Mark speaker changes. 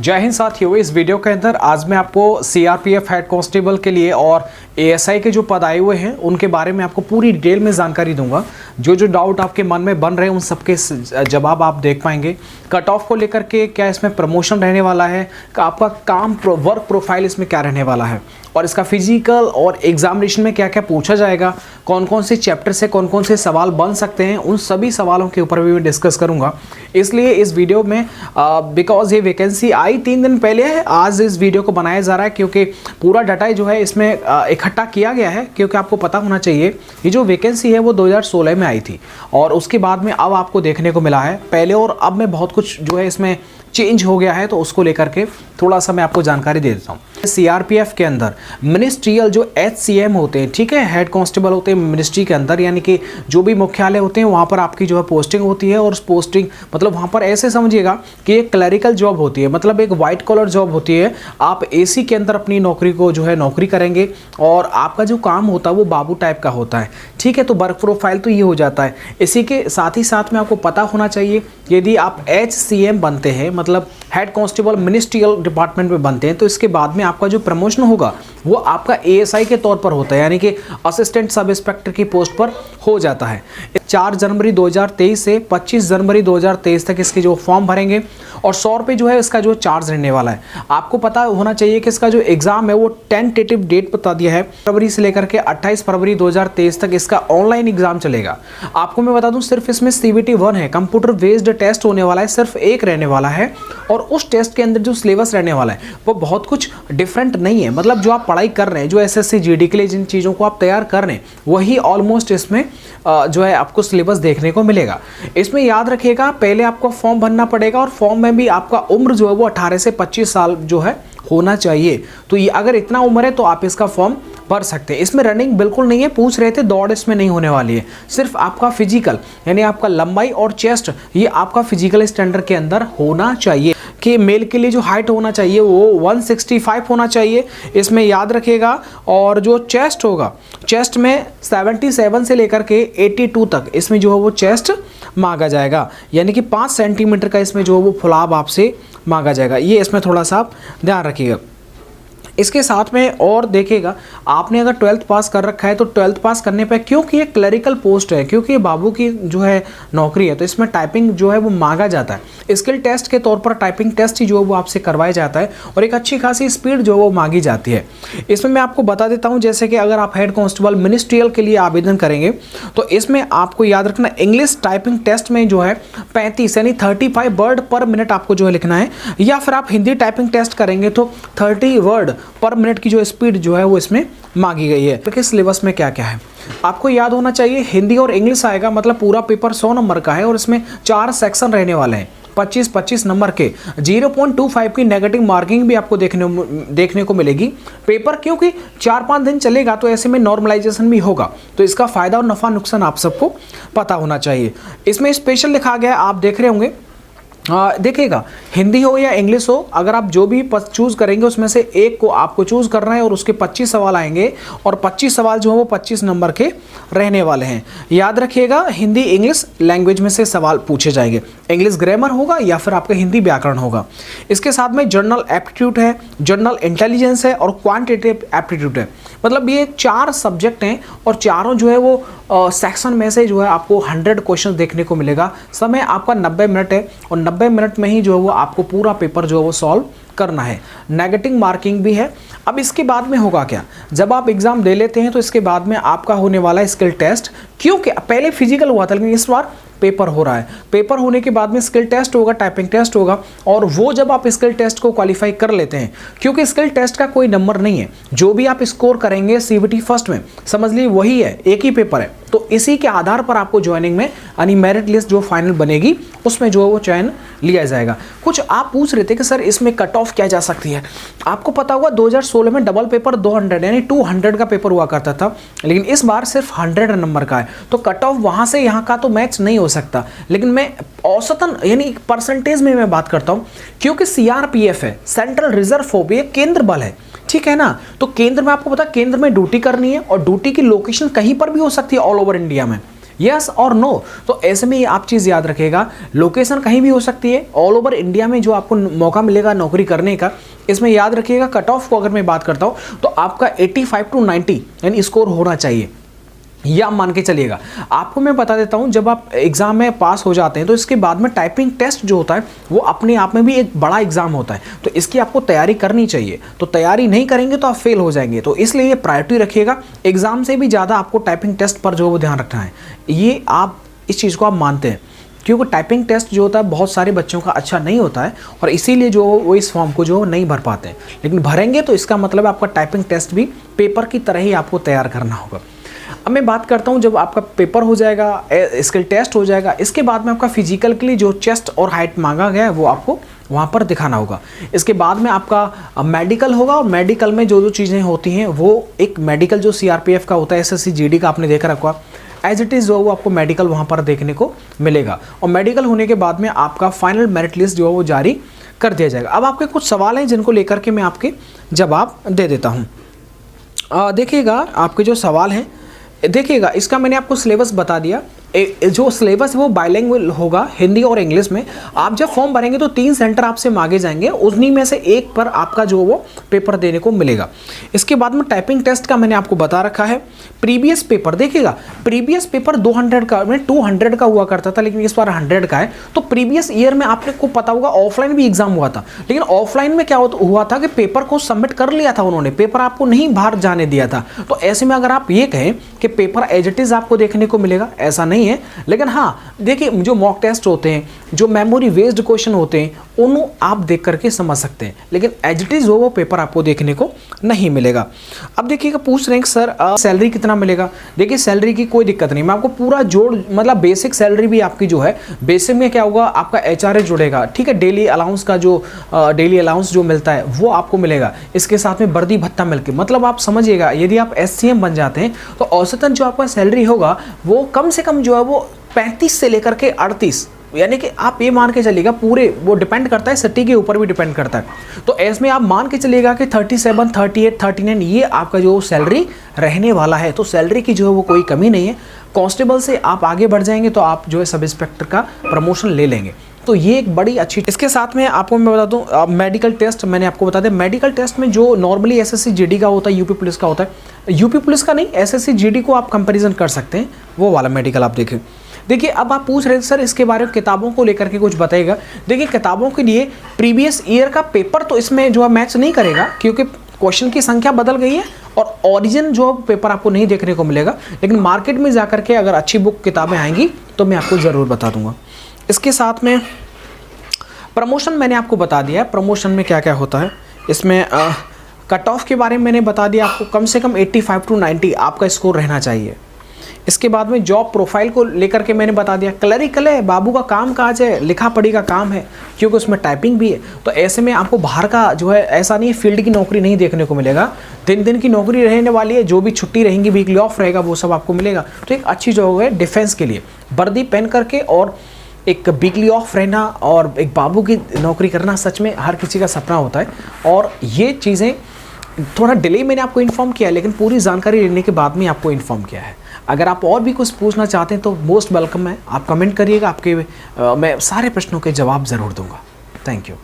Speaker 1: जय हिंद साथियों, इस वीडियो के अंदर आज मैं आपको सीआरपीएफ हेड कांस्टेबल के लिए और एएसआई के जो पद आए हुए हैं उनके बारे में आपको पूरी डिटेल में जानकारी दूंगा। जो जो डाउट आपके मन में बन रहे हैं उन सबके जवाब आप देख पाएंगे। कट ऑफ को लेकर के क्या इसमें प्रमोशन रहने वाला है, आपका काम वर्क प्रोफाइल इसमें क्या रहने वाला है, और इसका फिजिकल और एग्जामिनेशन में क्या क्या पूछा जाएगा, कौन कौन से चैप्टर से कौन कौन से सवाल बन सकते हैं, उन सभी सवालों के ऊपर भी मैं डिस्कस करूंगा। इसलिए इस वीडियो में बिकॉज ये वैकेंसी आई 3 दिन पहले है, आज इस वीडियो को बनाया जा रहा है क्योंकि पूरा डाटा जो है इसमें इकट्ठा किया गया है। क्योंकि आपको पता होना चाहिए ये जो वैकेंसी है वो 2016 में आई थी और उसके बाद में अब आपको देखने को मिला है। पहले और अब में बहुत कुछ जो है इसमें चेंज हो गया है, तो उसको लेकर के थोड़ा सा मैं आपको जानकारी दे देता हूँ। सीआरपीएफ के अंदर मिनिस्ट्रियल जो एचसीएम होते हैं, ठीक है, हेड कांस्टेबल होते हैं मिनिस्ट्री के अंदर, यानी कि जो भी मुख्यालय होते हैं वहाँ पर आपकी जो है पोस्टिंग होती है। और पोस्टिंग मतलब वहाँ पर ऐसे समझिएगा कि एक क्लरिकल जॉब होती है, मतलब एक वाइट कॉलर जॉब होती है। आप एसी के अंदर अपनी नौकरी को जो है नौकरी करेंगे और आपका जो काम होता है वो बाबू टाइप का होता है, ठीक है। तो वर्क प्रोफाइल तो ये हो जाता है। इसी के साथ ही साथ में आपको पता होना चाहिए यदि आप एचसीएम बनते हैं, मतलब हेड कांस्टेबल मिनिस्ट्रियल डिपार्टमेंट में बनते हैं, तो इसके बाद में आपका जो प्रमोशन होगा वो आपका एएसआई के तौर पर होता है, यानी कि असिस्टेंट सब इंस्पेक्टर की पोस्ट पर हो जाता है। 4 जनवरी 2023 से 25 जनवरी 2023 तक इसके जो फॉर्म भरेंगे और 100 रुपये जो है इसका जो चार्ज रहने वाला है। आपको पता होना चाहिए कि इसका जो एग्ज़ाम है वो टेंटेटिव डेट बता दिया है, फरवरी से लेकर के 28 फरवरी 2023 तक इसका ऑनलाइन एग्जाम चलेगा। आपको मैं बता दूं सिर्फ इसमें CBT 1 है, कंप्यूटर बेस्ड टेस्ट होने वाला है, सिर्फ एक रहने वाला है। और उस टेस्ट के अंदर जो सिलेबस रहने वाला है वो बहुत कुछ डिफरेंट नहीं है, मतलब जो आप पढ़ाई कर रहे हैं, जो SSC GD के लिए जिन चीज़ों को आप तैयार कर रहे हैं वही ऑलमोस्ट इसमें जो है आपको सिलेबस देखने को मिलेगा। इसमें याद रखिएगा पहले आपको फॉर्म भरना पड़ेगा और फॉर्म में भी आपका उम्र जो है वो 18 से 25 साल जो है होना चाहिए। तो ये अगर इतना उम्र है तो आप इसका फॉर्म भर सकते हैं। इसमें रनिंग बिल्कुल नहीं है, पूछ रहे थे, दौड़ इसमें नहीं होने वाली है। सिर्फ आपका फिजिकल यानी आपका लंबाई और चेस्ट ये आपका फिजिकल स्टैंडर्ड के अंदर होना चाहिए। कि मेल के लिए जो हाइट होना चाहिए वो 165 होना चाहिए, इसमें याद रखिएगा। और जो चेस्ट होगा, चेस्ट में 77 से लेकर के 82 तक इसमें जो है वो चेस्ट मांगा जाएगा, यानी कि 5 सेंटीमीटर का इसमें जो है वो फुलाव आपसे मांगा जाएगा। ये इसमें थोड़ा सा आप ध्यान रखिएगा। इसके साथ में और देखिएगा आपने अगर 12th पास कर रखा है तो 12th पास करने पे, क्योंकि ये क्लरिकल पोस्ट है, क्योंकि ये बाबू की जो है नौकरी है, तो इसमें टाइपिंग जो है वो मांगा जाता है। स्किल टेस्ट के तौर पर टाइपिंग टेस्ट ही जो है वो आपसे करवाया जाता है और एक अच्छी खासी स्पीड जो है वो मांगी जाती है। इसमें मैं आपको बता देता हूँ, जैसे कि अगर आप हेड कांस्टेबल मिनिस्ट्रियल के लिए आवेदन करेंगे तो इसमें आपको याद रखना इंग्लिश टाइपिंग टेस्ट में जो है 35 यानी 35 वर्ड पर मिनट आपको जो है लिखना है, या फिर आप हिंदी टाइपिंग टेस्ट करेंगे तो 30 वर्ड पर मिनट की जो स्पीड जो है वो इसमें मांगी गई है। तो सिलेबस में क्या क्या है आपको याद होना चाहिए। हिंदी और इंग्लिश आएगा, मतलब पूरा पेपर 100 नंबर का है और इसमें 4 सेक्शन रहने वाले हैं, 25-25 नंबर के। 0.25 की नेगेटिव मार्किंग भी आपको देखने को मिलेगी। पेपर क्योंकि 4-5 दिन चलेगा तो ऐसे में नॉर्मलाइजेशन भी होगा, तो इसका फायदा और नफा नुकसान आप सबको पता होना चाहिए। इसमें स्पेशल लिखा गया, आप देख रहे होंगे, देखिएगा हिंदी हो या इंग्लिश हो, अगर आप जो भी चूज़ करेंगे उसमें से एक को आपको चूज़ करना है और उसके 25 सवाल आएंगे और 25 सवाल जो है वो 25 नंबर के रहने वाले हैं। याद रखिएगा हिंदी इंग्लिश लैंग्वेज में से सवाल पूछे जाएंगे, इंग्लिश ग्रामर होगा या फिर आपका हिंदी व्याकरण होगा। इसके साथ में जनरल एप्टीट्यूड है, जनरल इंटेलिजेंस है और क्वांटिटेटिव एप्टीट्यूड है। मतलब ये 4 सब्जेक्ट हैं और चारों जो है वो सेक्शन में से जो है आपको 100 क्वेश्चन देखने को मिलेगा। समय आपका 90 मिनट है और 90 मिनट में ही जो है वो आपको पूरा पेपर जो है वो सॉल्व करना है। नेगेटिव मार्किंग भी है। अब इसके बाद में होगा क्या, जब आप एग्जाम दे लेते हैं तो इसके बाद में आपका होने वाला है स्किल टेस्ट, क्योंकि पहले फिजिकल हुआ था लेकिन इस बार पेपर हो रहा है। पेपर होने के बाद में स्किल टेस्ट होगा, टाइपिंग टेस्ट होगा, और वो जब आप स्किल टेस्ट को क्वालिफाई कर लेते हैं, क्योंकि स्किल टेस्ट का कोई नंबर नहीं है, जो भी आप स्कोर करेंगे CBT फर्स्ट में समझ लीजिए वही है, एक ही पेपर है, तो इसी के आधार पर आपको ज्वाइनिंग में यानी मेरिट लिस्ट जो फाइनल बनेगी उसमें जो है वो चयन लिया जाएगा। कुछ आप पूछ रहे थे कि सर इसमें कट ऑफ क्या जा सकती है। आपको पता होगा 2016 में डबल पेपर 200 यानी 200 का पेपर हुआ करता था, लेकिन इस बार सिर्फ 100 नंबर का है, तो कट ऑफ वहाँ से यहाँ का तो मैच नहीं हो सकता। लेकिन मैं औसतन यानी परसेंटेज में मैं बात करता हूँ, क्योंकि CRPF है, सेंट्रल रिजर्व फोर्स, ये केंद्र बल है, ठीक है ना। तो केंद्र में आपको पता केंद्र में ड्यूटी करनी है और ड्यूटी की लोकेशन कहीं पर भी हो सकती है ऑल ओवर इंडिया में। यस और नो। तो ऐसे में आप चीज़ याद रखिएगा, लोकेशन कहीं भी हो सकती है, ऑल ओवर इंडिया में जो आपको मौका मिलेगा नौकरी करने का। इसमें याद रखिएगा कट ऑफ को अगर मैं बात करता हूँ तो आपका 85 to 90 यानी स्कोर होना चाहिए, या मान के चलिएगा। आपको मैं बता देता हूं, जब आप एग्जाम में पास हो जाते हैं तो इसके बाद में टाइपिंग टेस्ट जो होता है वो अपने आप में भी एक बड़ा एग्जाम होता है, तो इसकी आपको तैयारी करनी चाहिए। तो तैयारी नहीं करेंगे तो आप फेल हो जाएंगे, तो इसलिए ये प्रायोरिटी रखिएगा। एग्जाम से भी ज़्यादा आपको टाइपिंग टेस्ट पर जो वो ध्यान रखना है। ये आप इस चीज़ को आप मानते हैं, क्योंकि टाइपिंग टेस्ट जो होता है बहुत सारे बच्चों का अच्छा नहीं होता है, और इसीलिए जो वो इस फॉर्म को जो नहीं भर पाते हैं। लेकिन भरेंगे तो इसका मतलब आपका टाइपिंग टेस्ट भी पेपर की तरह ही आपको तैयार करना होगा। अब मैं बात करता हूं, जब आपका पेपर हो जाएगा, स्किल टेस्ट हो जाएगा, इसके बाद में आपका फिजिकल के लिए जो चेस्ट और हाइट मांगा गया है वो आपको वहाँ पर दिखाना होगा। इसके बाद में आपका मेडिकल होगा, और मेडिकल में जो चीज़ें होती हैं वो एक मेडिकल जो CRPF का होता है, SSC GD का आपने देख रखा, एज इट इज़ जो वो आपको मेडिकल वहाँ पर देखने को मिलेगा। और मेडिकल होने के बाद में आपका फाइनल मेरिट लिस्ट जो है वो जारी कर दिया जाएगा। अब आपके कुछ सवाल हैं जिनको लेकर के मैं आपके जवाब दे देता हूँ। देखिएगा आपके जो सवाल हैं, देखिएगा इसका मैंने आपको सिलेबस बता दिया। जो सिलेबस वो बाइलिंगुअल होगा, हिंदी और इंग्लिश में। आप जब फॉर्म भरेंगे तो 3 सेंटर आपसे मांगे जाएंगे, उन्हीं में से एक पर आपका जो वो पेपर देने को मिलेगा। इसके बाद में टाइपिंग टेस्ट का मैंने आपको बता रखा है। प्रीवियस पेपर देखिएगा, प्रीवियस पेपर 200 का में 200 का हुआ करता था, लेकिन इस बार 100 का है। तो प्रीवियस ईयर में आपने को पता होगा ऑफलाइन भी एग्जाम हुआ था, लेकिन ऑफलाइन में क्या हुआ था कि पेपर को सबमिट कर लिया था उन्होंने, पेपर आपको नहीं बाहर जाने दिया था। तो ऐसे में अगर आप ये कहें कि पेपर एज इट इज आपको देखने को मिलेगा, ऐसा नहीं है। लेकिन हाँ देखिए, जो मॉक टेस्ट होते हैं, जो मेमोरी बेस्ड क्वेश्चन होते हैं, उन्हें आप देख करके समझ सकते हैं, लेकिन एज इट इज वो पेपर आपको देखने को नहीं मिलेगा। अब देखिएगा, पूछ रहे हैं सर सैलरी कितना मिलेगा। देखिए सैलरी की कोई दिक्कत नहीं, मैं आपको पूरा जोड़, मतलब बेसिक सैलरी भी आपकी जो है, बेसिक में क्या होगा, आपका HRA जुड़ेगा, ठीक है। डेली अलाउंस का जो डेली अलाउंस जो मिलता है वो आपको मिलेगा। इसके साथ में वर्दी भत्ता मिलकर, मतलब आप समझिएगा, यदि आप SCM बन जाते हैं तो औसतन जो आपका सैलरी होगा वो कम से कम जो है वो 35 से लेकर के 38, यानी कि आप ये मान के चलिएगा पूरे, वो डिपेंड करता है सिटी के ऊपर भी डिपेंड करता है। तो इसमें आप मान के चलिएगा कि 37, 38, 39 ये आपका जो सैलरी रहने वाला है। तो सैलरी की जो है वो कोई कमी नहीं है। कांस्टेबल से आप आगे बढ़ जाएंगे तो आप जो है सब इंस्पेक्टर का प्रमोशन ले लेंगे, तो ये एक बड़ी अच्छी। इसके साथ में आपको मैं बता दूं, मेडिकल टेस्ट मैंने आपको बता दिया। मेडिकल टेस्ट में जो नॉर्मली SSC GD का होता है, यूपी पुलिस का होता है, यूपी पुलिस का नहीं, SSC GD को आप कंपैरिजन कर सकते हैं, वो वाला मेडिकल आप देखें। देखिए अब आप पूछ रहे हैं सर इसके बारे में किताबों को लेकर के कुछ बताएगा। देखिए किताबों के लिए प्रीवियस ईयर का पेपर तो इसमें जो है मैच नहीं करेगा, क्योंकि क्वेश्चन की संख्या बदल गई है और ओरिजिन जो पेपर आपको नहीं देखने को मिलेगा। लेकिन मार्केट में जाकर के अगर अच्छी बुक किताबें आएंगी तो मैं आपको ज़रूर बता दूंगा। इसके साथ में प्रमोशन मैंने आपको बता दिया है, प्रमोशन में क्या क्या होता है। इसमें कट ऑफ के बारे में मैंने बता दिया आपको, कम से कम 85 to 90 आपका स्कोर रहना चाहिए। इसके बाद में जॉब प्रोफाइल को लेकर के मैंने बता दिया, क्लरिकल है, बाबू का काम काज है, लिखा पढ़ी का काम है, क्योंकि उसमें टाइपिंग भी है। तो ऐसे में आपको बाहर का जो है, ऐसा नहीं फील्ड की नौकरी नहीं देखने को मिलेगा, दिन की नौकरी रहने वाली है। जो भी छुट्टी रहेंगी, वीकली ऑफ रहेगा, वो सब आपको मिलेगा। तो एक अच्छी जॉब है डिफेंस के लिए, वर्दी पहन करके और एक वीकली ऑफ रहना और एक बाबू की नौकरी करना सच में हर किसी का सपना होता है। और ये चीज़ें थोड़ा डिले मैंने आपको इन्फॉर्म किया है, लेकिन पूरी जानकारी लेने के बाद में आपको इन्फॉर्म किया है। अगर आप और भी कुछ पूछना चाहते हैं तो मोस्ट वेलकम है, आप कमेंट करिएगा, आपके मैं सारे प्रश्नों के जवाब ज़रूर दूंगा। Thank you.